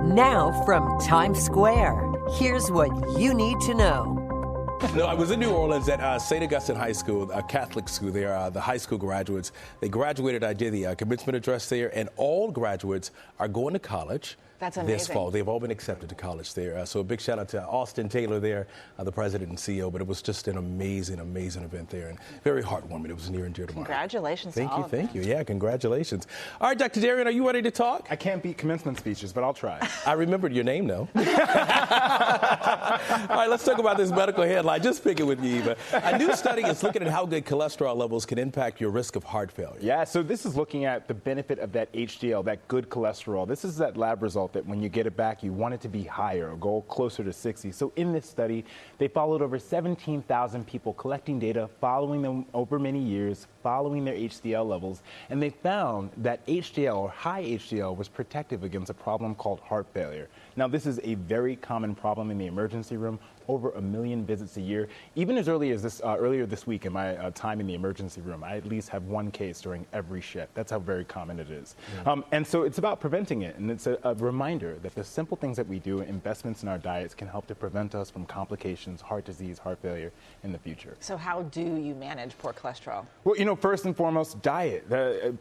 Now from Times Square, here's what you need to know. No, I was in New Orleans at St. Augustine High School, a Catholic school there. The high school graduates, they graduated. I did the commencement address there, and all graduates are going to college. That's amazing. This fall. They've all been accepted to college there. So a big shout out to Austin Taylor there, the president and CEO. But it was just an amazing, amazing event there, and very heartwarming. It was near and dear to my heart. Congratulations to all of them. Thank you. Yeah, congratulations. All right, Dr. Darian, are you ready to talk? I can't beat commencement speeches, but I'll try. I remembered your name, though. All right, let's talk about this medical headline. Just pick it with you, Eva. A new study is looking at how good cholesterol levels can impact your risk of heart failure. Yeah, so this is looking at the benefit of that HDL, that good cholesterol. This is that lab result that when you get it back, you want it to be higher or go closer to 60. So in this study, they followed over 17,000 people, collecting data, following them over many years, following their HDL levels, and they found that HDL, or high HDL, was protective against a problem called heart failure. Now, this is a very common problem in the emergency room. Over 1 million visits a year. Even as early as this, earlier this week in my time in the emergency room, I at least have one case during every shift. That's how very common it is. Yeah. And so it's about preventing it. And it's a reminder that the simple things that we do, investments in our diets, can help to prevent us from complications, heart disease, heart failure in the future. So how do you manage poor cholesterol? Well, you know, first and foremost, diet.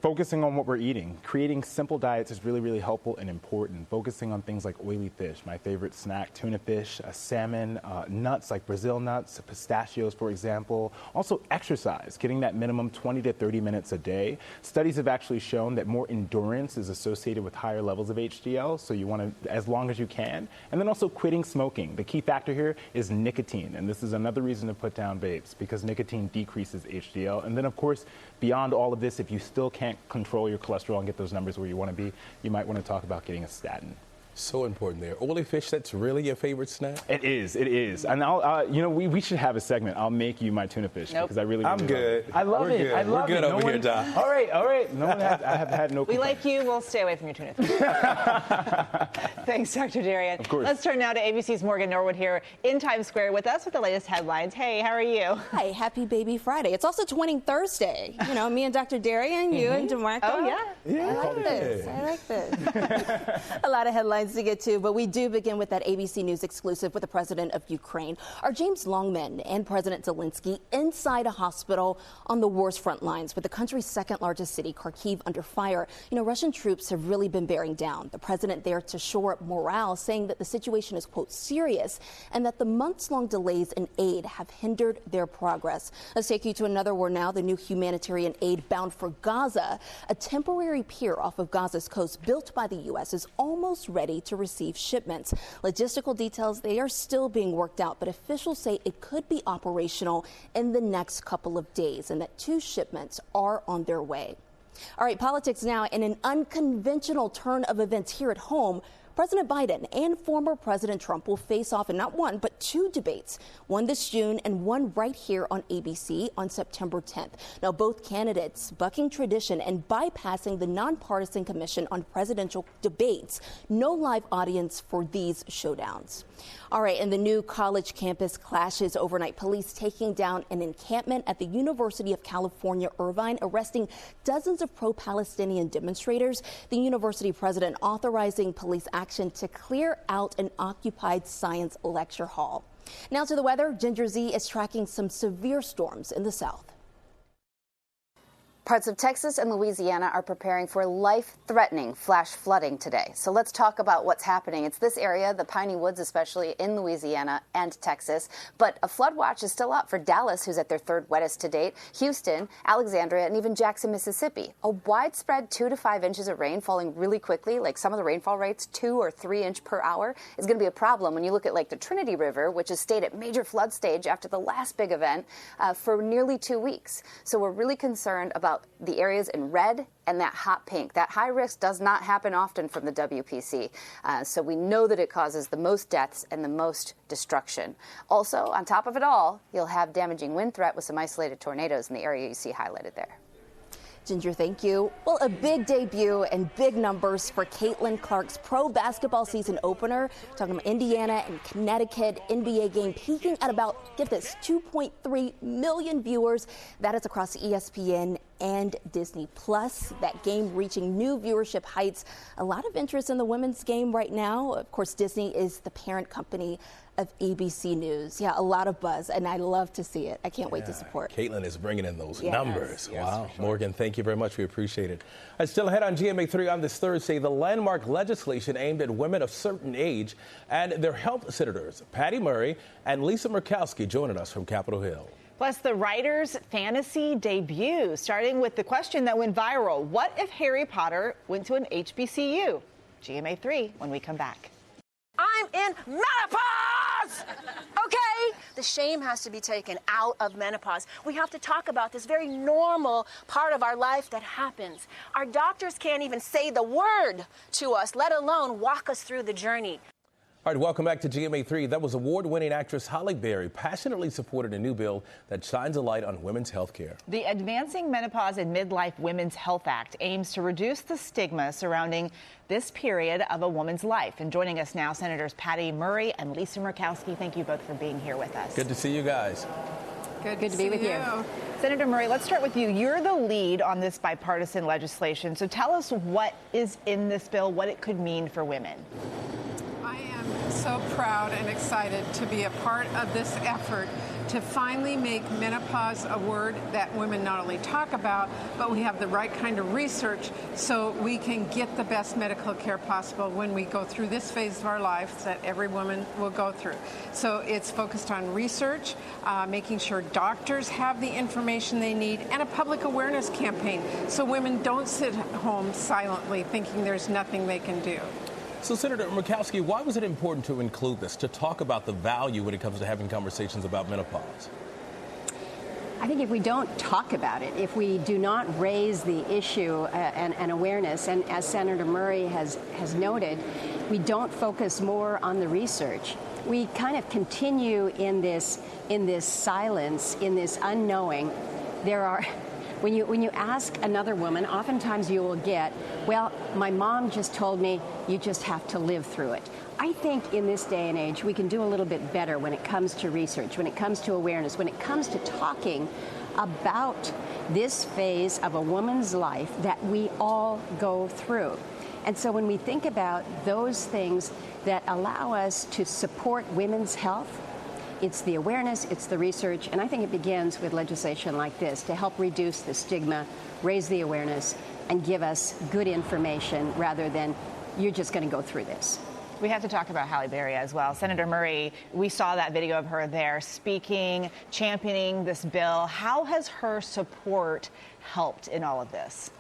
Focusing on what we're eating. Creating simple diets is really, really helpful and important. Focusing on things like oily fish, my favorite snack, tuna fish, salmon, nuts like Brazil nuts, pistachios, for example. Also exercise, getting that minimum 20 to 30 minutes a day. Studies have actually shown that more endurance is associated with higher levels of HDL, so you want to, as long as you can. And then also quitting smoking. The key factor here is nicotine, and this is another reason to put down vapes, because nicotine decreases HDL. And then, of course, beyond all of this, if you still can't control your cholesterol and get those numbers where you want to be, you might want to talk about getting a statin. So important there. Oily fish, that's really your favorite snack? It is. And I'll, you know, we should have a segment. I'll make you my tuna fish because I really I'm good. I love it. I love We're good it. over here, Doc. All right. No one has, I have had no We complaints. like you. We'll stay away from your tuna fish. Thanks, Dr. Darian. Of course. Let's turn now to ABC's Morgan Norwood here in Times Square with us with the latest headlines. Hey, how are you? Hi, happy Baby Friday. It's also Twinning Thursday. You know, me and Dr. Darian, you and DeMarco. Oh, yeah. I like this. A lot of headlines to get to, but we do begin with that ABC News exclusive with the president of Ukraine. Our James Longman and President Zelensky inside a hospital on the war's front lines with the country's second largest city, Kharkiv, under fire. You know, Russian troops have really been bearing down. The president there to shore up morale, saying that the situation is, quote, serious and that the months-long delays in aid have hindered their progress. Let's take you to another war now. The new humanitarian aid bound for Gaza. A temporary pier off of Gaza's coast built by the U.S. is almost ready to receive shipments. Logistical details, they are still being worked out, but officials say it could be operational in the next couple of days and that 2 shipments are on their way. All right, politics now. In an unconventional turn of events here at home, President Biden and former President Trump will face off in not one, but 2 debates, one this June and one right here on ABC on September 10th. Now, both candidates bucking tradition and bypassing the nonpartisan Commission on Presidential Debates. No live audience for these showdowns. All right, and the new college campus clashes overnight. Police taking down an encampment at the University of California, Irvine, arresting dozens of pro-Palestinian demonstrators. The university president authorizing police action to clear out an occupied science lecture hall. Now to the weather. Ginger Z is tracking some severe storms in the south. Parts of Texas and Louisiana are preparing for life-threatening flash flooding today. So let's talk about what's happening. It's this area, the Piney Woods, especially in Louisiana and Texas. But a flood watch is still up for Dallas, who's at their 3rd wettest to date, Houston, Alexandria, and even Jackson, Mississippi. A widespread 2 to 5 inches of rain falling really quickly, like some of the rainfall rates 2 or 3 inches per hour, is going to be a problem when you look at like the Trinity River, which has stayed at major flood stage after the last big event for nearly 2 weeks. So we're really concerned about the areas in red and that hot pink. That high risk does not happen often from the WPC. So we know that it causes the most deaths and the most destruction. Also, on top of it all, you'll have damaging wind threat with some isolated tornadoes in the area you see highlighted there. Ginger, thank you. Well, a big debut and big numbers for Caitlin Clark's pro basketball season opener. Talking about Indiana and Connecticut NBA game peaking at about, get this, 2.3 million viewers. That is across ESPN and Disney Plus. That game reaching new viewership heights. A lot of interest in the women's game right now. Of course, Disney is the parent company of ABC News. Yeah, a lot of buzz, and I love to see it. I can't wait to support. Caitlin is bringing in those Yes. numbers. Yes, Wow. for sure. Morgan, thank you very much. We appreciate it. And still ahead on GMA3 on this Thursday, the landmark legislation aimed at women of certain age and their health senators, Patty Murray and Lisa Murkowski, joining us from Capitol Hill. Plus, the writer's fantasy debut, starting with the question that went viral. What if Harry Potter went to an HBCU? GMA3 when we come back. I'm in menopause! Okay? The shame has to be taken out of menopause. We have to talk about this very normal part of our life that happens. Our doctors can't even say the word to us, let alone walk us through the journey. All right, welcome back to GMA3. That was award-winning actress Halle Berry passionately supported a new bill that shines a light on women's health care. The Advancing Menopause and Midlife Women's Health Act aims to reduce the stigma surrounding this period of a woman's life. And joining us now, Senators Patty Murray and Lisa Murkowski. Thank you both for being here with us. Good to see you guys. Good to be with you. Senator Murray, let's start with you. You're the lead on this bipartisan legislation. So tell us what is in this bill, what it could mean for women. I am so proud and excited to be a part of this effort to finally make menopause a word that women not only talk about, but we have the right kind of research so we can get the best medical care possible when we go through this phase of our lives that every woman will go through. So it's focused on research, making sure doctors have the information they need, and a public awareness campaign so women don't sit home silently thinking there's nothing they can do. So, Senator Murkowski, why was it important to include this, to talk about the value when it comes to having conversations about menopause? I think if we don't talk about it, if we do not raise the issue and awareness, and as Senator Murray has noted, we don't focus more on the research. We kind of continue in this silence, in this unknowing. When you ask another woman, oftentimes you will get, well, my mom just told me you just have to live through it. I think in this day and age, we can do a little bit better when it comes to research, when it comes to awareness, when it comes to talking about this phase of a woman's life that we all go through. And so when we think about those things that allow us to support women's health, it's the awareness, it's the research, and I think it begins with legislation like this to help reduce the stigma, raise the awareness, and give us good information rather than you're just going to go through this. We have to talk about Halle Berry as well. Senator Murray, we saw that video of her there speaking, championing this bill. How has her support helped in all of this?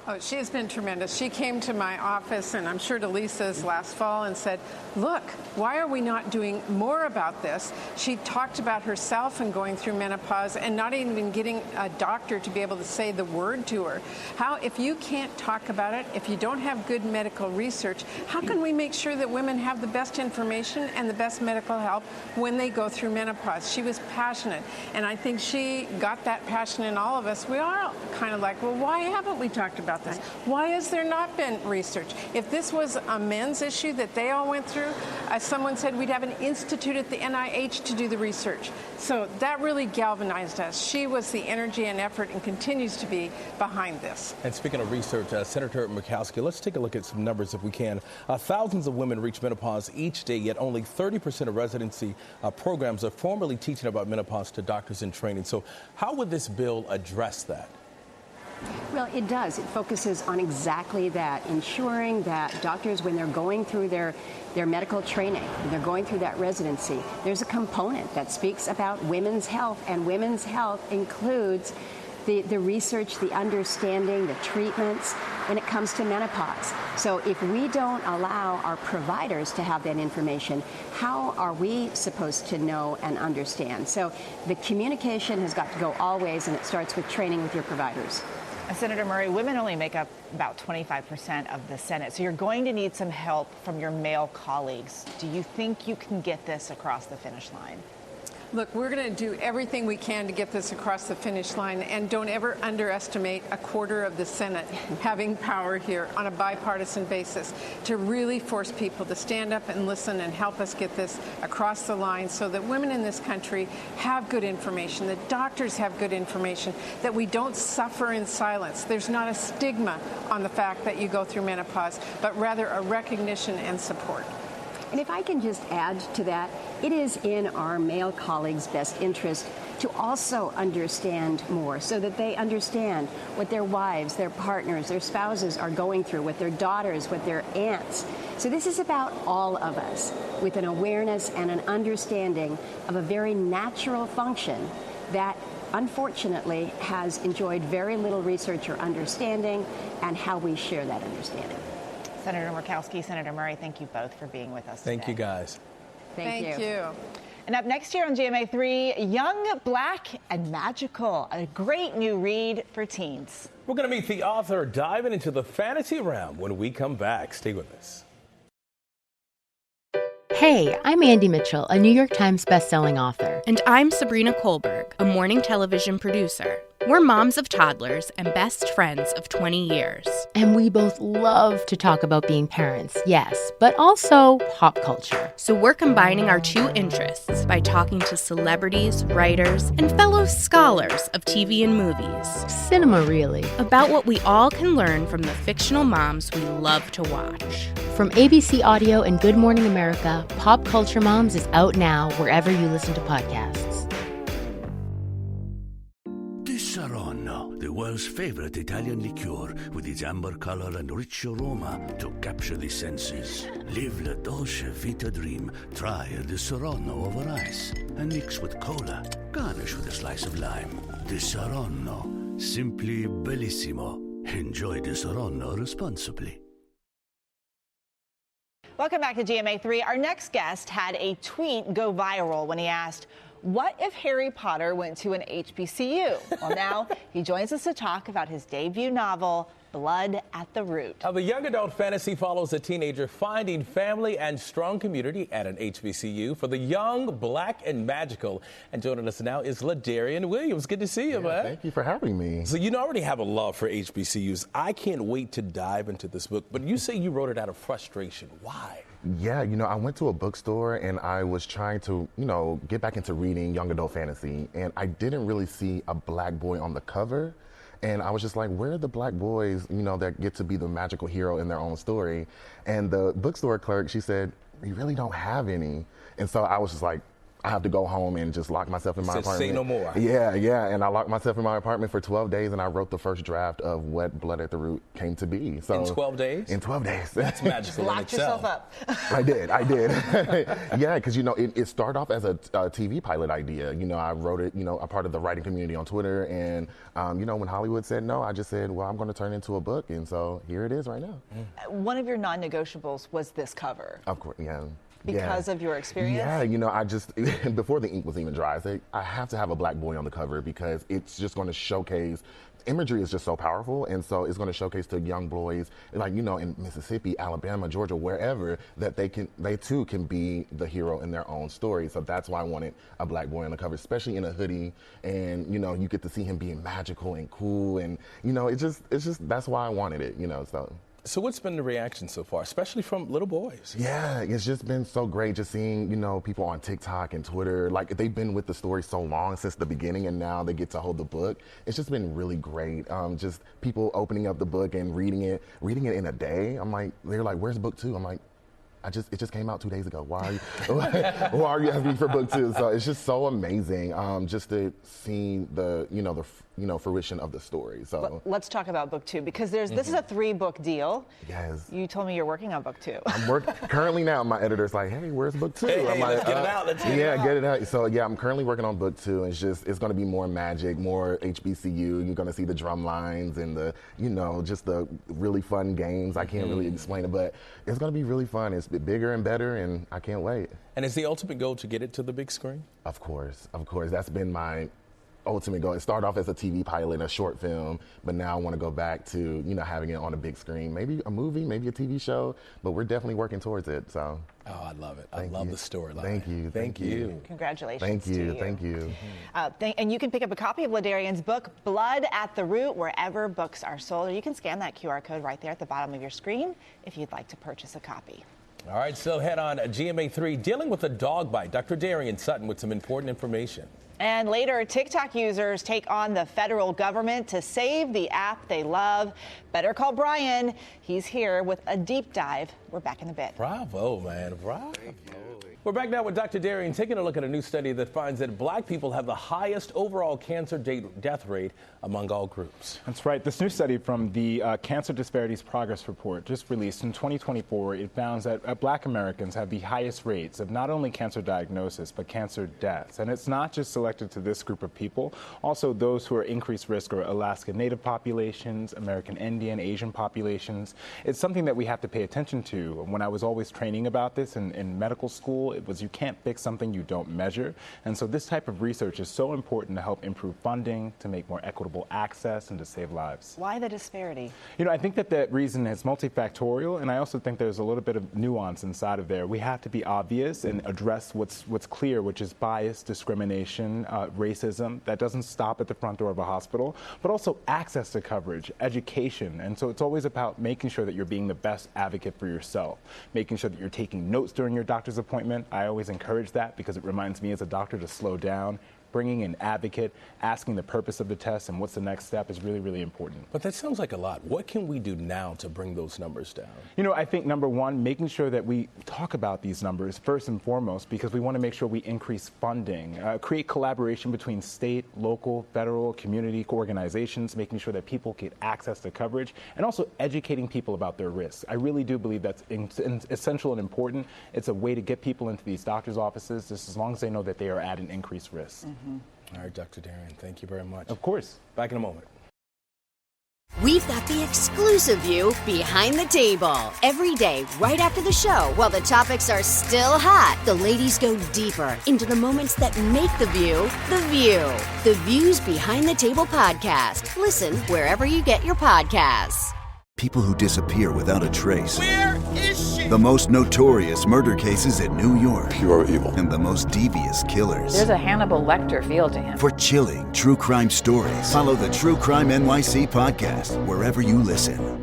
Oh, she has been tremendous. She came to my office, and I'm sure to Lisa's last fall, and said, look, why are we not doing more about this? She talked about herself and going through menopause and not even getting a doctor to be able to say the word to her. How, if you can't talk about it, if you don't have good medical research, how can we make sure that women have the best information and the best medical help when they go through menopause? She was passionate, and I think she got that passion in all of us. We are kind of like, well, why haven't we talked about this? Why has there not been research? If this was a men's issue that they all went through, as someone said, we'd have an institute at the NIH to do the research. So that really galvanized us. She was the energy and effort and continues to be behind this. And speaking of research, Senator Murkowski, let's take a look at some numbers if we can. Thousands of women reach menopause each day, yet only 30% of residency programs are formally teaching about menopause to doctors in training. So how would this bill address that? Well, it does. It focuses on exactly that, ensuring that doctors, when they're going through their medical training, when they're going through that residency, there's a component that speaks about women's health, and women's health includes the research, the understanding, the treatments when it comes to menopause. So if we don't allow our providers to have that information, how are we supposed to know and understand? So the communication has got to go all ways, and it starts with training with your providers. Senator Murray, women only make up about 25% of the Senate, so you're going to need some help from your male colleagues. Do you think you can get this across the finish line? Look, we're going to do everything we can to get this across the finish line, and don't ever underestimate a quarter of the Senate having power here on a bipartisan basis to really force people to stand up and listen and help us get this across the line so that women in this country have good information, that doctors have good information, that we don't suffer in silence. There's not a stigma on the fact that you go through menopause, but rather a recognition and support. And if I can just add to that, it is in our male colleagues' best interest to also understand more so that they understand what their wives, their partners, their spouses are going through, what their daughters, what their aunts. So this is about all of us with an awareness and an understanding of a very natural function that unfortunately has enjoyed very little research or understanding, and how we share that understanding. Senator Murkowski, Senator Murray, thank you both for being with us today. Thank you, guys. Thank you. And up next year on GMA3, Young, Black, and Magical, a great new read for teens. We're going to meet the author diving into the fantasy realm when we come back. Stay with us. Hey, I'm Andy Mitchell, a New York Times bestselling author. And I'm Sabrina Kohlberg, a morning television producer. We're moms of toddlers and best friends of 20 years. And we both love to talk about being parents, yes, but also pop culture. So we're combining our two interests by talking to celebrities, writers, and fellow scholars of TV and movies. Cinema, really. About what we all can learn from the fictional moms we love to watch. From ABC Audio and Good Morning America, Pop Culture Moms is out now wherever you listen to podcasts. Saronno, the world's favorite Italian liqueur, with its amber color and rich aroma to capture the senses. Live la dolce vita dream. Try the Saronno over ice and mix with cola. Garnish with a slice of lime. The Saronno, simply bellissimo. Enjoy the Saronno responsibly. Welcome back to GMA3. Our next guest had a tweet go viral when he asked, what if Harry Potter went to an HBCU? Well, now he joins us to talk about his debut novel, Blood at the Root. The young adult fantasy follows a teenager finding family and strong community at an HBCU for the young, black, and magical. And joining us now is Ladarian Williams. Good to see you, man. Thank you for having me. So you already have a love for HBCUs. I can't wait to dive into this book, but you say you wrote it out of frustration. Why? Yeah, I went to a bookstore and I was trying to, get back into reading young adult fantasy, and I didn't really see a black boy on the cover. And I was just like, where are the black boys, that get to be the magical hero in their own story? And the bookstore clerk, she said, we really don't have any. And so I was just like, I have to go home and just lock myself in my apartment. Say no more. Yeah. And I locked myself in my apartment for 12 days, and I wrote the first draft of what Blood at the Root came to be. So in 12 days? In 12 days. That's magical in itself. Locked yourself up. I did. Yeah, because, it started off as a TV pilot idea. I wrote it, a part of the writing community on Twitter. And, when Hollywood said no, I just said, well, I'm going to turn it into a book. And so here it is right now. One of your non-negotiables was this cover. Of course, yeah. Because of your experience? Yeah, I just, before the ink was even dry, I said, I have to have a black boy on the cover because it's just going to showcase, imagery is just so powerful, and so it's going to showcase to young boys, like, in Mississippi, Alabama, Georgia, wherever, that they too can be the hero in their own story. So that's why I wanted a black boy on the cover, especially in a hoodie, and, you get to see him being magical and cool, and, it's just, that's why I wanted it, so. So what's been the reaction so far, especially from little boys? Yeah, it's just been so great just seeing, people on TikTok and Twitter, like they've been with the story so long since the beginning, and now they get to hold the book. It's just been really great. Just people opening up the book and reading it in a day. They're like, where's book 2? I'm like, it just came out 2 days ago. Why are you asking me for book 2? So it's just so amazing, just to see the fruition of the story. So let's talk about book 2, because this is a 3-book deal. Yes. You told me you're working on book 2. I'm currently now. My editor's like, hey, where's book 2? Hey, I'm like, let's get it out. Get it out. So yeah, I'm currently working on book 2. It's going to be more magic, more HBCU. You're going to see the drum lines and the just the really fun games. I can't really explain it, but it's going to be really fun. It's bigger and better, and I can't wait. And is the ultimate goal to get it to the big screen? Of course. That's been my ultimate goal. It started off as a TV pilot, a short film, but now I want to go back to, you know, having it on a big screen. Maybe a movie, maybe a TV show, but we're definitely working towards it. So. Oh, I love it. I love the storyline. Thank you. Thank you. Congratulations. Thank you. To you. Thank you. And you can pick up a copy of Ladarian's book, Blood at the Root, wherever books are sold. Or you can scan that QR code right there at the bottom of your screen if you'd like to purchase a copy. All right, so head on GMA3, dealing with a dog bite. Dr. Darian Sutton with some important information. And later, TikTok users take on the federal government to save the app they love. Better call Brian. He's here with a deep dive. We're back in a bit. Bravo, man. Bravo. We're back now with Dr. Darian, taking a look at a new study that finds that black people have the highest overall cancer death rate among all groups. That's right. This new study from the Cancer Disparities Progress Report, just released in 2024, it found that black Americans have the highest rates of not only cancer diagnosis, but cancer deaths. And it's not just selected to this group of people. Also, those who are increased risk are Alaska Native populations, American Indian, Asian populations. It's something that we have to pay attention to. When I was always training about this in medical school, it was you can't fix something you don't measure. And so this type of research is so important to help improve funding, to make more equitable access, and to save lives. Why the disparity? You know, I think that the reason is multifactorial, and I also think there's a little bit of nuance inside of there. We have to be obvious and address what's clear, which is bias, discrimination, racism. That doesn't stop at the front door of a hospital, but also access to coverage, education. And so it's always about making sure that you're being the best advocate for yourself, making sure that you're taking notes during your doctor's appointment. I always encourage that because it reminds me as a doctor to slow down. Bringing an advocate, asking the purpose of the test and what's the next step is really, really important. But that sounds like a lot. What can we do now to bring those numbers down? You know, I think number one, making sure that we talk about these numbers first and foremost, because we want to make sure we increase funding, create collaboration between state, local, federal, community organizations, making sure that people get access to coverage, and also educating people about their risks. I really do believe that's essential and important. It's a way to get people into these doctors' offices just as long as they know that they are at an increased risk. All right, Dr. Darian, thank you very much. Of course. Back in a moment. We've got the exclusive view behind the table. Every day, right after the show, while the topics are still hot, the ladies go deeper into the moments that make the View the View. The Views Behind the Table podcast. Listen wherever you get your podcasts. People who disappear without a trace. Where is she? The most notorious murder cases in New York. Pure evil. And the most devious killers. There's a Hannibal Lecter feel to him. For chilling true crime stories, follow the True Crime NYC podcast wherever you listen.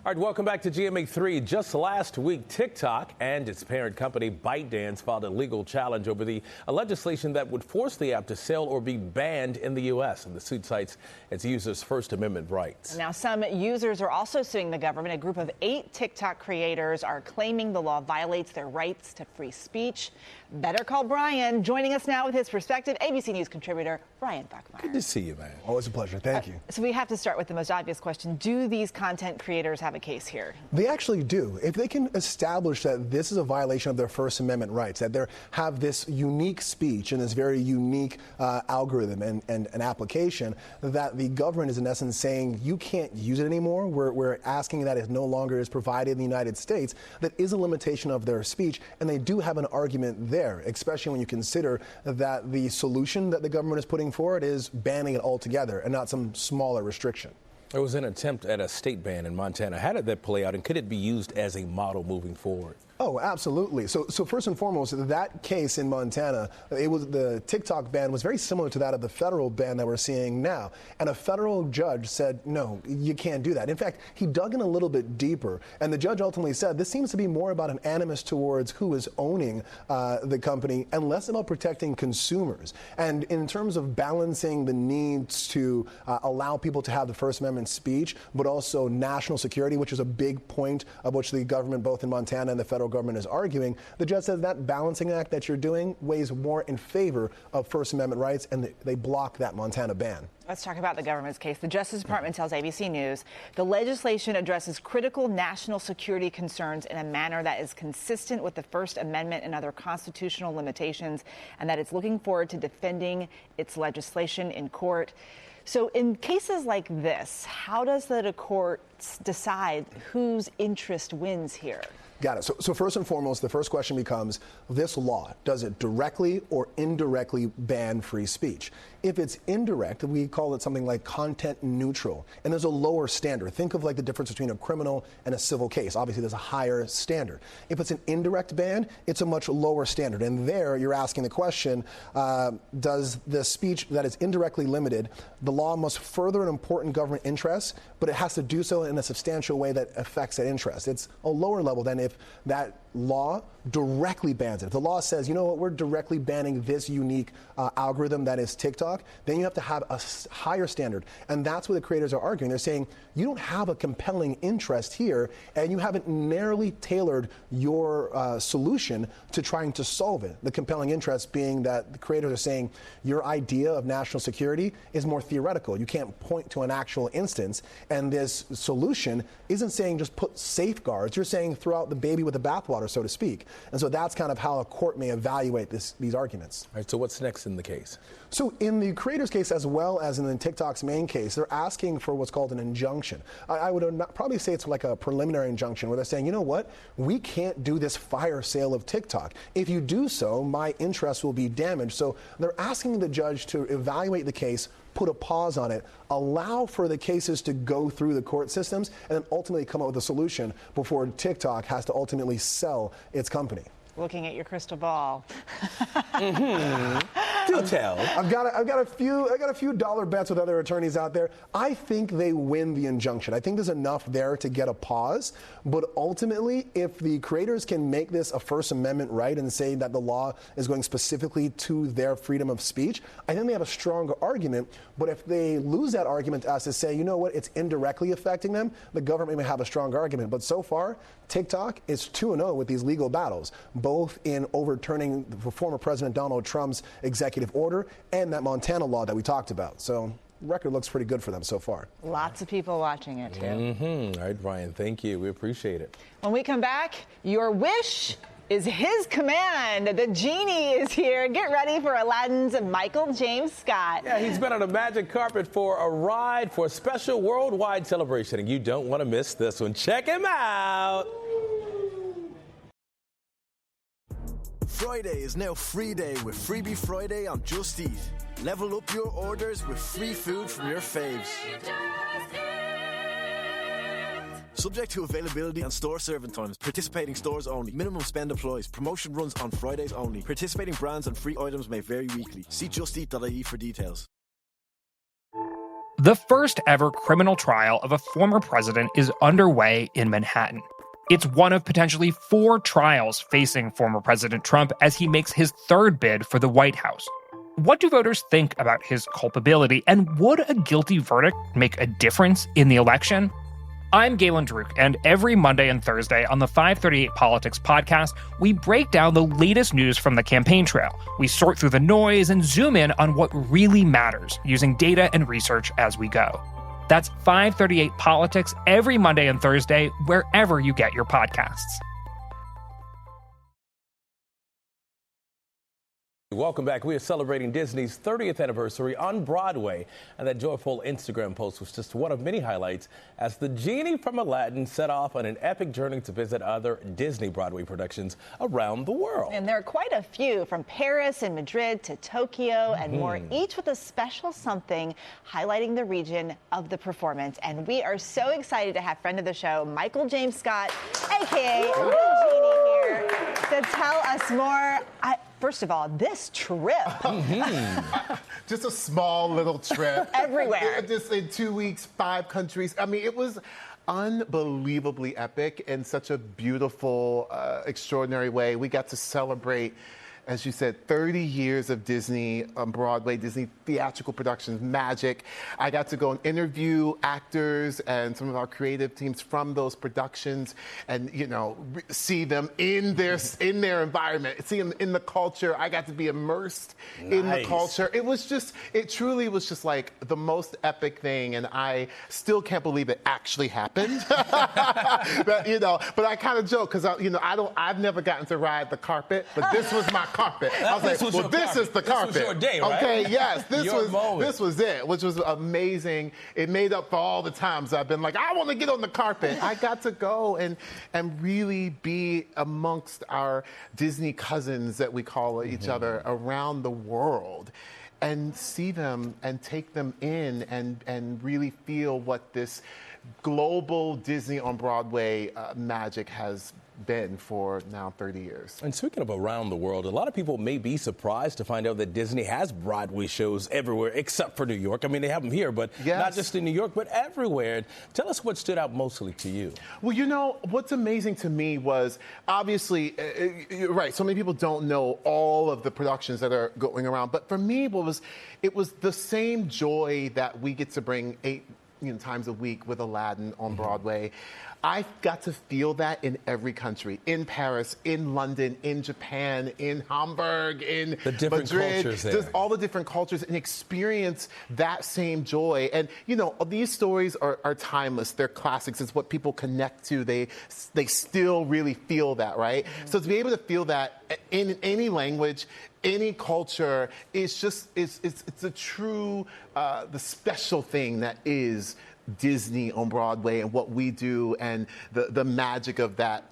All right, welcome back to GMA3. Just last week, TikTok and its parent company ByteDance filed a legal challenge over the legislation that would force the app to sell or be banned in the U.S. And the suit cites its users' First Amendment rights. Now, some users are also suing the government. A group of 8 TikTok creators are claiming the law violates their rights to free speech. Better call Brian. Joining us now with his perspective, ABC News contributor Brian Buckmeyer. Good to see you, man. Always a pleasure. Thank you. So we have to start with the most obvious question. Do these content creators have a case here? They actually do. If they can establish that this is a violation of their First Amendment rights, that they have this unique speech and this very unique algorithm and application, that the government is in essence saying you can't use it anymore. We're asking that it no longer is provided in the United States. That is a limitation of their speech, and they do have an argument there, especially when you consider that the solution that the government is putting forward is banning it altogether and not some smaller restriction. There was an attempt at a state ban in Montana. How did that play out, and could it be used as a model moving forward? Oh, absolutely. So first and foremost, that case in Montana, the TikTok ban was very similar to that of the federal ban that we're seeing now. And a federal judge said, no, you can't do that. In fact, he dug in a little bit deeper, and the judge ultimately said this seems to be more about an animus towards who is owning the company and less about protecting consumers. And in terms of balancing the needs to allow people to have the First Amendment speech, but also national security, which is a big point of which the government, both in Montana and the federal government, is arguing, the judge says that balancing act that you're doing weighs more in favor of First Amendment rights, and they block that Montana ban. Let's talk about the government's case. The Justice Department tells ABC News the legislation addresses critical national security concerns in a manner that is consistent with the First Amendment and other constitutional limitations, and that it's looking forward to defending its legislation in court. So in cases like this, how does the court decide whose interest wins here? Got it. So first and foremost, the first question becomes, this law, does it directly or indirectly ban free speech? If it's indirect, we call it something like content neutral, and there's a lower standard. Think of like the difference between a criminal and a civil case. Obviously, there's a higher standard. If it's an indirect ban, it's a much lower standard. And there, you're asking the question, does the speech that is indirectly limited, the law must further an important government interest, but it has to do so in a substantial way that affects that interest. It's a lower level than if that law directly bans it. If the law says, you know what, we're directly banning this unique algorithm that is TikTok, then you have to have a higher standard. And that's what the creators are arguing. They're saying you don't have a compelling interest here, and you haven't narrowly tailored your solution to trying to solve it. The compelling interest being that the creators are saying your idea of national security is more theoretical. You can't point to an actual instance, and this solution isn't saying just put safeguards. You're saying throw out the baby with the bathwater, so to speak. And so that's kind of how a court may evaluate these arguments. All right, so what's next in the case? So in the creators case, as well as in the TikTok's main case, they're asking for what's called an injunction. I would probably say it's like a preliminary injunction where they're saying, you know what, we can't do this fire sale of TikTok. If you do so, my interest will be damaged. So they're asking the judge to evaluate the case, put a pause on it, allow for the cases to go through the court systems, and then ultimately come up with a solution before TikTok has to ultimately sell its company. Looking at your crystal ball. Do tell. I've got a few dollar bets with other attorneys out there. I think they win the injunction. I think there's enough there to get a pause. But ultimately, if the creators can make this a First Amendment right and say that the law is going specifically to their freedom of speech, I think they have a stronger argument. But if they lose that argument as to say, you know what, it's indirectly affecting them, the government may have a stronger argument. But so far, TikTok is 2-0 with these legal battles, both in overturning the former President Donald Trump's executive order and that Montana law that we talked about. So the record looks pretty good for them so far. Lots of people watching it, too. All right, Brian, thank you. We appreciate it. When we come back, your wish is his command. The genie is here. Get ready for Aladdin's Michael James Scott. Yeah, he's been on a magic carpet for a ride for a special worldwide celebration, and you don't want to miss this one. Check him out. Friday is now free day with Freebie Friday on Just Eat. Level up your orders with free food from your faves. Subject to availability and store serving times. Participating stores only. Minimum spend applies. Promotion runs on Fridays only. Participating brands and free items may vary weekly. See justeat.ie for details. The first ever criminal trial of a former president is underway in Manhattan. It's one of potentially 4 trials facing former President Trump as he makes his third bid for the White House. What do voters think about his culpability, and would a guilty verdict make a difference in the election? I'm Galen Druk, and every Monday and Thursday on the 538 Politics podcast, we break down the latest news from the campaign trail. We sort through the noise and zoom in on what really matters, using data and research as we go. That's 538 Politics every Monday and Thursday, wherever you get your podcasts. Welcome back. We are celebrating Disney's 30th anniversary on Broadway, and that joyful Instagram post was just one of many highlights as the genie from Aladdin set off on an epic journey to visit other Disney Broadway productions around the world. And there are quite a few, from Paris and Madrid to Tokyo and more, each with a special something highlighting the region of the performance. And we are so excited to have friend of the show, Michael James Scott, a.k.a. the Genie, here to tell us more. First of all, this trip. Just a small little trip. Everywhere. Just in 2 weeks, 5 countries. I mean, it was unbelievably epic in such a beautiful, extraordinary way. We got to celebrate, as you said, 30 years of Disney on Broadway, Disney theatrical productions, magic. I got to go and interview actors and some of our creative teams from those productions and, you know, see them in their environment, see them in the culture. I got to be immersed in the culture. It truly was just like the most epic thing, and I still can't believe it actually happened. But I kind of joke because, I've never gotten to ride the carpet, but this was my carpet. carpet. I was like, well, this is the carpet. This was your day, right? Okay, yes, this was it, which was amazing. It made up for all the times I've been like, I want to get on the carpet. I got to go and really be amongst our Disney cousins that we call each other around the world, and see them and take them in and really feel what this global Disney on Broadway magic has been for now 30 years. And speaking of around the world, a lot of people may be surprised to find out that Disney has Broadway shows everywhere except for New York. I mean, they have them here, but not just in New York, but everywhere. Tell us what stood out mostly to you. Well, you know, what's amazing to me was, obviously, you're right, so many people don't know all of the productions that are going around, but for me, it was the same joy that we get to bring 8 times a week with Aladdin on Broadway. I got to feel that in every country, in Paris, in London, in Japan, in Hamburg, in the different Madrid, cultures there. just all the different cultures, and experience that same joy. And, you know, these stories are timeless. They're classics. It's what people connect to. They still really feel that, right? So to be able to feel that in any language, any culture, it's a true, the special thing that is Disney on Broadway and what we do and the magic of that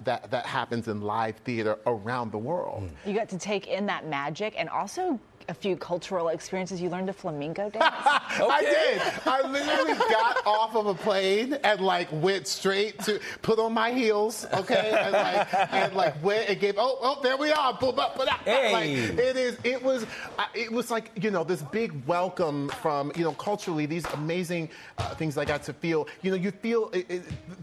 happens in live theater around the world. You got to take in that magic and also a few cultural experiences. You learned to flamenco dance? I did. I literally got off of a plane and went straight to put on my heels, okay, and went and gave. Oh, there we are. Hey. It was like, you know, this big welcome from, you know, culturally, these amazing things I got to feel. You know, you feel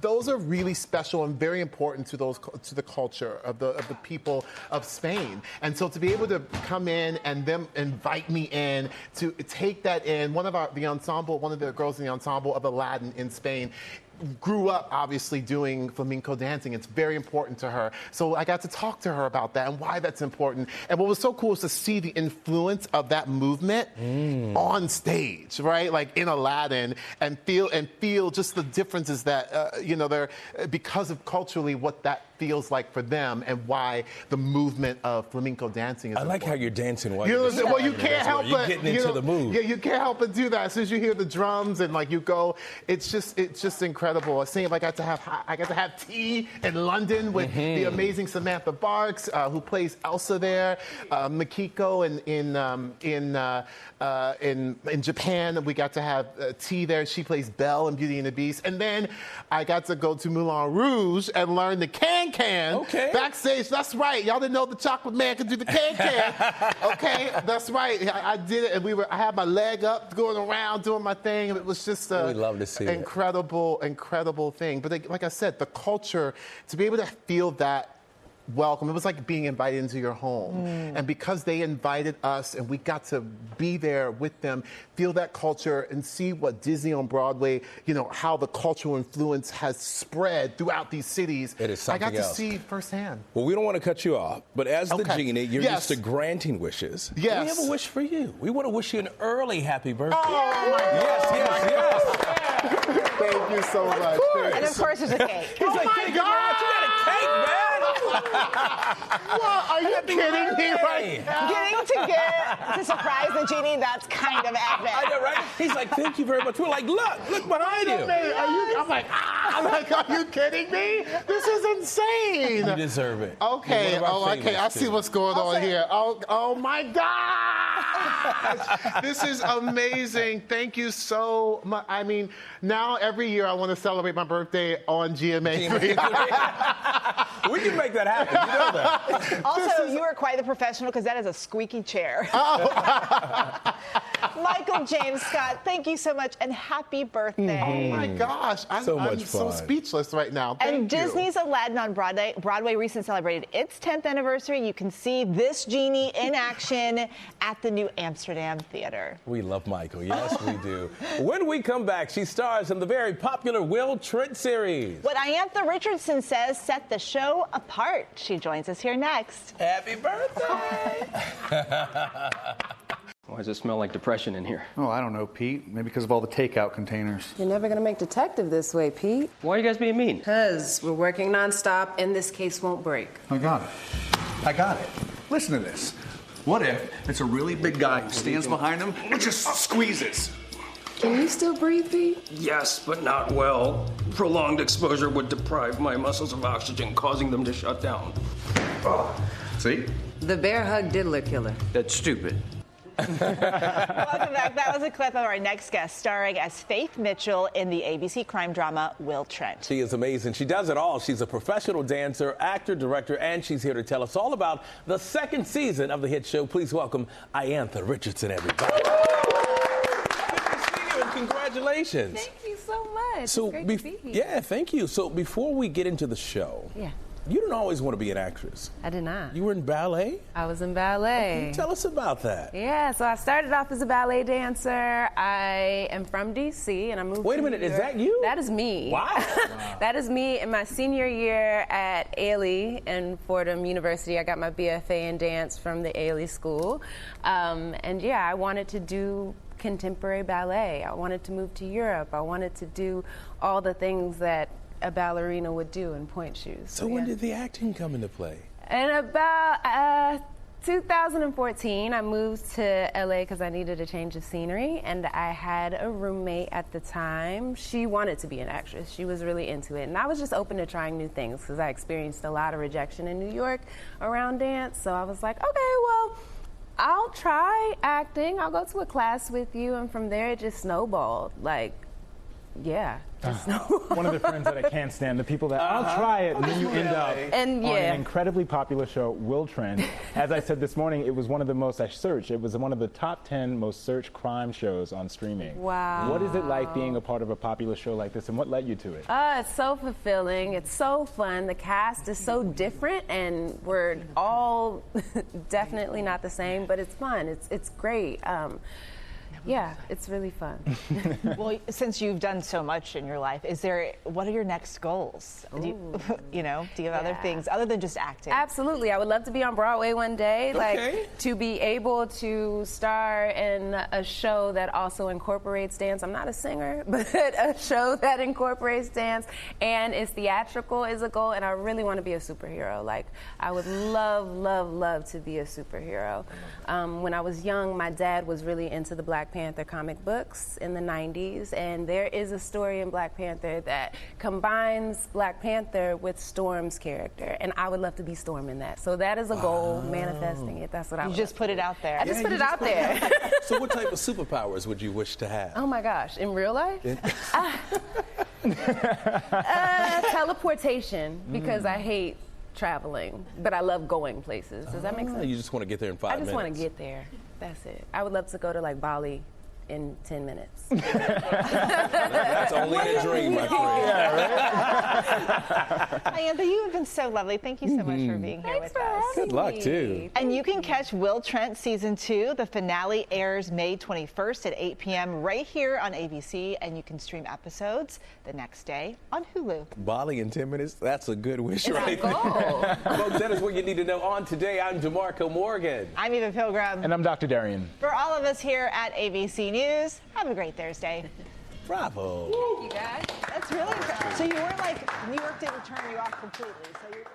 those are really special and very important to the culture of the people of Spain. And so to be able to come in and them invite me in to take that in. One of the girls in the ensemble of Aladdin in Spain grew up obviously doing flamenco dancing. It's very important to her. So I got to talk to her about that and why that's important. And what was so cool is to see the influence of that movement on stage, right? Like in Aladdin, and feel just the differences that, you know, they're because of culturally what that feels like for them and why the movement of flamenco dancing is important. How you're dancing while well, you can't help but you're getting into the mood. Yeah, you can't help but do that. As soon as you hear the drums and you go, it's just incredible. I think I got to have tea in London with the amazing Samantha Barks, who plays Elsa there, Makiko in Japan. We got to have tea there. She plays Belle in Beauty and the Beast. And then I got to go to Moulin Rouge and learn the can backstage. That's right. Y'all didn't know the chocolate man could do the can. Okay, that's right. I did it, and I had my leg up, going around doing my thing, and it was just we love to see incredible thing. But like I said, the culture, to be able to feel that welcome, it was like being invited into your home. And because they invited us and we got to be there with them, feel that culture and see what Disney on Broadway, you know, how the cultural influence has spread throughout these cities. It is something I got to see firsthand. Well, we don't want to cut you off, but as the genie, you're used to granting wishes. Yes. We have a wish for you. We want to wish you an early happy birthday. Oh, my God. Yes. Thank you so much. And of course there's a cake. Oh my God! You got a cake, man! What? Are you kidding me? Right? Getting to surprise the genie, that's kind of epic. I know, right? He's like, thank you very much. We're like, look behind you. I'm like, are you kidding me? This is insane. You deserve it. Okay. Okay. I see what's going on here. Oh my God! This is amazing. Thank you so much. I mean, now every year I want to celebrate my birthday on GMA3. We can make that happen. You know that. Also, you are quite the professional because that is a squeaky chair. Michael James Scott, thank you so much and happy birthday. Oh my gosh. I'm so speechless right now. And Disney's Aladdin on Broadway recently celebrated its 10th anniversary. You can see this genie in action at the New Amsterdam Theater. We love Michael. Yes, we do. When we come back, she stars in the very popular Will Trent series. What Iantha Richardson says set the show apart. She joins us here next. Happy birthday! Why does it smell like depression in here? Oh, I don't know, Pete. Maybe because of all the takeout containers. You're never gonna make detective this way, Pete. Why are you guys being mean? Because we're working nonstop and this case won't break. I got it. Listen to this. What if it's a really big guy who stands behind him and just squeezes? Can you still breathe, Pete? Yes, but not well. Prolonged exposure would deprive my muscles of oxygen, causing them to shut down. See? The bear hug diddler killer. That's stupid. Welcome back. That was a clip of our next guest starring as Faith Mitchell in the ABC crime drama Will Trent. She is amazing. She does it all. She's a professional dancer, actor, director, and she's here to tell us all about the second season of the hit show. Please welcome Iantha Richardson, everybody. Congratulations. Thank you so much. So it's great to be here. Yeah, thank you. So before we get into the show, you didn't always want to be an actress. I did not. You were in ballet? I was in ballet. Tell us about that. Yeah, so I started off as a ballet dancer. I am from D.C. and I moved Wait a minute, is that you? That is me. Wow. That is me in my senior year at Ailey in Fordham University. I got my BFA in dance from the Ailey School. And yeah, I wanted to do contemporary ballet. I wanted to move to Europe. I wanted to do all the things that a ballerina would do in point shoes. So when did the acting come into play? In about 2014, I moved to LA because I needed a change of scenery, and I had a roommate at the time. She wanted to be an actress. She was really into it, and I was just open to trying new things because I experienced a lot of rejection in New York around dance. So I was like, okay, well, I'll try acting. I'll go to a class with you, and from there it just snowballed. Like, yeah. One of the friends that I can't stand, the people that I'll try it, and then you end up on an incredibly popular show, Will Trent. As I said this morning, it was one of the most, I searched, it was one of the top 10 most searched crime shows on streaming. Wow. What is it like being a part of a popular show like this, and what led you to it? It's so fulfilling. It's so fun. The cast is so different, and we're all definitely not the same, but it's fun. It's great. Yeah, it's really fun. Well, since you've done so much in your life, what are your next goals? Do you have other things other than just acting? Absolutely. I would love to be on Broadway one day. Like, to be able to star in a show that also incorporates dance. I'm not a singer, but a show that incorporates dance and is theatrical is a goal, and I really want to be a superhero. Like, I would love, love, love to be a superhero. When I was young, my dad was really into the Black Panther comic books in the 90s, and there is a story in Black Panther that combines Black Panther with Storm's character, and I would love to be Storm in that. So that is a goal, manifesting it. That's what I would just put it out there. I just put it out there. So what type of superpowers would you wish to have? Oh my gosh, in real life? Teleportation, because I hate traveling, but I love going places. Does that make sense? You just want to get there in 5 minutes. I just want to get there. That's it. I would love to go to like Bali in 10 minutes. That's only a dream, my friend. Iantha, you have been so lovely. Thank you so much for being here with us. Good luck, too. And you can catch Will Trent Season 2. The finale airs May 21st at 8 p.m. right here on ABC, and you can stream episodes the next day on Hulu. Bali in 10 minutes? That's a good wish right there. Folks, that is what you need to know on today. I'm DeMarco Morgan. I'm Eva Pilgrim. And I'm Dr. Darian. For all of us here at ABC News, have a great Thursday. Bravo. Thank you, guys. That's really impressive. So you weren't like New York didn't turn you off completely. So you're